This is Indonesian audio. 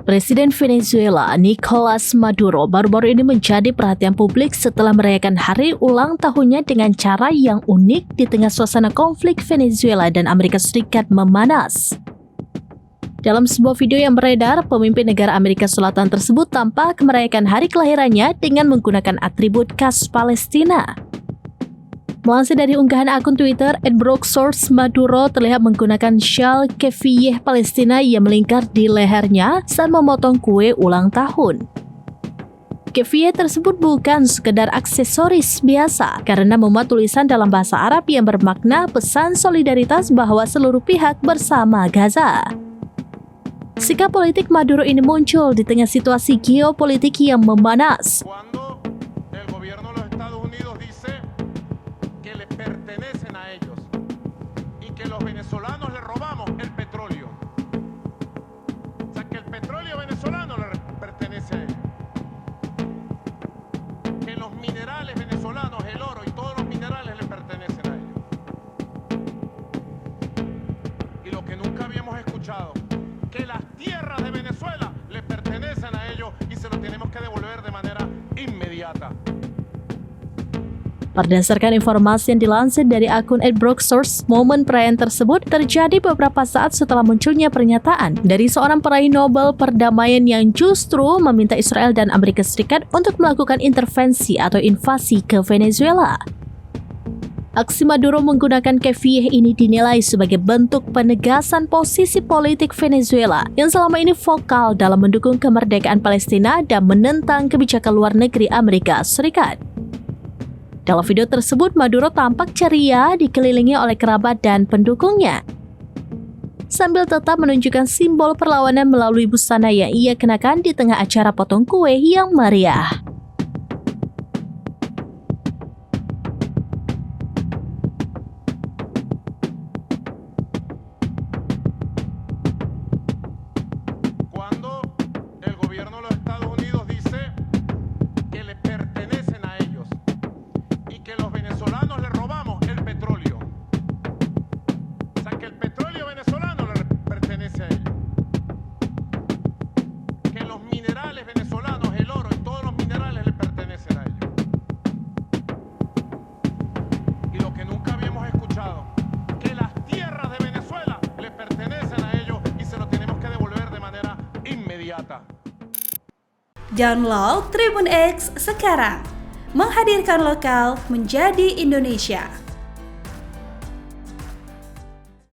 Presiden Venezuela Nicolas Maduro baru-baru ini menjadi perhatian publik setelah merayakan hari ulang tahunnya dengan cara yang unik di tengah suasana konflik Venezuela dan Amerika Serikat memanas. Dalam sebuah video yang beredar, pemimpin negara Amerika Selatan tersebut tampak merayakan hari kelahirannya dengan menggunakan atribut khas Palestina. Melansir dari unggahan akun Twitter, @BrockSource, Maduro terlihat menggunakan syal kefiyeh Palestina yang melingkar di lehernya saat memotong kue ulang tahun. Kefiyeh tersebut bukan sekedar aksesoris biasa karena memuat tulisan dalam bahasa Arab yang bermakna pesan solidaritas bahwa seluruh pihak bersama Gaza. Sikap politik Maduro ini muncul di tengah situasi geopolitik yang memanas. Los venezolanos le robamos el petróleo. O sea, que el petróleo venezolano le pertenece a ellos. Que los minerales venezolanos, el oro y todos los minerales le pertenecen a ellos. Y lo que nunca habíamos escuchado, que las tierras de Venezuela le pertenecen a ellos y se lo tenemos que devolver de manera inmediata. Berdasarkan informasi yang dilansir dari akun @BrockSource, momen perayaan tersebut terjadi beberapa saat setelah munculnya pernyataan dari seorang peraih Nobel perdamaian yang justru meminta Israel dan Amerika Serikat untuk melakukan intervensi atau invasi ke Venezuela. Aksi Maduro menggunakan kefiyeh ini dinilai sebagai bentuk penegasan posisi politik Venezuela yang selama ini vokal dalam mendukung kemerdekaan Palestina dan menentang kebijakan luar negeri Amerika Serikat. Dalam video tersebut, Maduro tampak ceria dikelilingi oleh kerabat dan pendukungnya, sambil tetap menunjukkan simbol perlawanan melalui busana yang ia kenakan di tengah acara potong kue yang meriah. Cuando el gobierno de los Estados Unidos dice que le pertenecen a ellos y que los venezolanos le robamos el petróleo. O sea, que el petróleo venezolano le pertenece a ellos. Que los minerales venezolanos, el oro y todos los minerales le pertenecen a ellos. Y lo que nunca habíamos escuchado, que las tierras de Venezuela le pertenecen a ellos y se lo tenemos que devolver de manera inmediata. Download Tribun X sekarang. Menghadirkan lokal menjadi Indonesia.